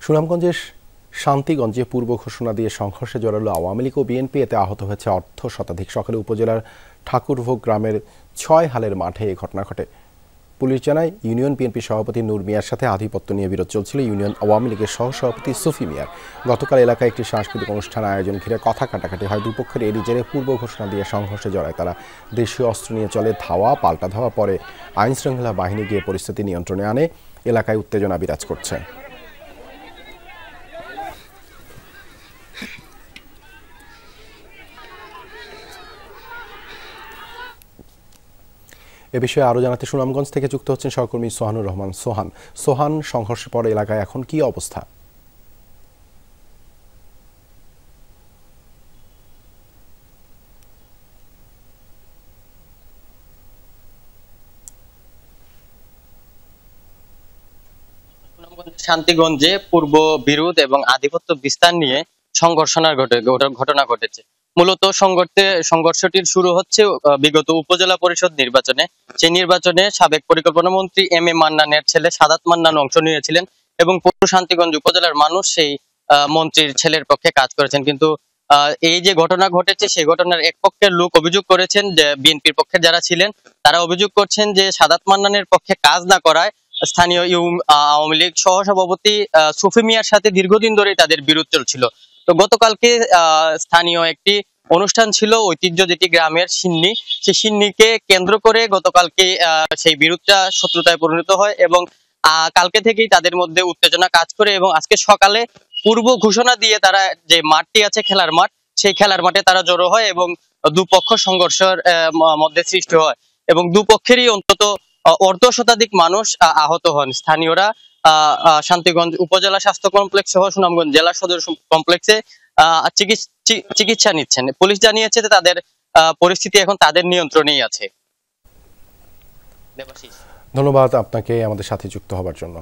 সুনামগঞ্জের শান্তিগঞ্জে পূর্ব ঘোষণা দিয়ে সংঘর্ষে জড়ালো আওয়ামী লীগ ও বিএনপি। এতে আহত হয়েছে অর্ধ শতাধিক। সকালে উপজেলার ঠাকুরভোগ গ্রামের ৬ হালের মাঠে এই ঘটনা ঘটে। পুলিশ জানায়, ইউনিয়ন বিএনপি সভাপতি নূর মিয়ার সাথে আধিপত্য নিয়ে বিরোধ চলছিল ইউনিয়ন আওয়ামী লীগের সহসভাপতি সুফি মিয়ার। গতকাল এলাকায় একটি সাংস্কৃতিক অনুষ্ঠান আয়োজন ঘিরে কথা কাটাকাটি হয় দুপক্ষের। এরই জেরে পূর্ব ঘোষণা দিয়ে সংঘর্ষে জড়ায় তারা। দেশীয় অস্ত্র নিয়ে চলে ধাওয়া পাল্টা ধাওয়া। পরে আইনশৃঙ্খলা বাহিনী গিয়ে পরিস্থিতি নিয়ন্ত্রণে আনে। এলাকায় উত্তেজনা বিরাজ করছে। এ বিষয়ে আরও জানাতে সুনামগঞ্জ থেকে যুক্ত হচ্ছেন সহকর্মী সোহানুর রহমান। সোহান, সংঘর্ষের পর এলাকায় এখন কি অবস্থা? শান্তিগঞ্জে পূর্ব বিরোধ এবং আধিপত্য বিস্তার নিয়ে ঘটনা ঘটেছে। মূলত সংঘর্ষটির শুরু হচ্ছে বিগত উপজেলা পরিষদ নির্বাচনে। সেই নির্বাচনে সাবেক পরিকল্পনা মন্ত্রী এম এ মান্নানের ছেলে সাদাত মান্নান অংশ নিয়েছিলেন এবং পূর্ব শান্তিগঞ্জ উপজেলার মানুষ সেই মন্ত্রীর ছেলের পক্ষে কাজ করেছেন। কিন্তু এই যে ঘটনা ঘটেছে, সেই ঘটনার এক পক্ষের লোক অভিযোগ করেছেন যে বিএনপির পক্ষে যারা ছিলেন তারা অভিযোগ করছেন যে সাদাত মান্নানের পক্ষে কাজ না করায় স্থানীয় আওয়ামী লীগ সহসভাপতি সুফি মিয়ার সাথে দীর্ঘদিন ধরেই তাদের বিরোধ চলছিল। তো গতকালকে স্থানীয় একটি অনুষ্ঠান ছিল, ঐতিহ্য যেটি গ্রামের সিন্নি, সেই সিন্নিকে কেন্দ্র করে গতকালকে সেই বিরোধটা শত্রুতায় পরিণত হয় এবং কালকে থেকেই তাদের মধ্যে উত্তেজনা কাজ করে এবং আজকে সকালে পূর্ব ঘোষণা দিয়ে তারা যে মাঠটি আছে খেলার মাঠ, সেই খেলার মাঠে তারা জড়ো হয় এবং দুপক্ষ সংঘর্ষের মধ্যে সৃষ্টি হয় এবং দুপক্ষেরই অন্তত অর্ধ শতাধিক মানুষ আহত হন। স্থানীয়রা শান্তিগঞ্জ উপজেলা স্বাস্থ্য কমপ্লেক্স সহ সুনামগঞ্জ জেলা সদর কমপ্লেক্সে চিকিৎসা নিচ্ছেন। পুলিশ জানিয়েছে যে তাদের পরিস্থিতি এখন তাদের নিয়ন্ত্রণেই আছে। ধন্যবাদ আপনাকে আমাদের সাথে যুক্ত হবার জন্য।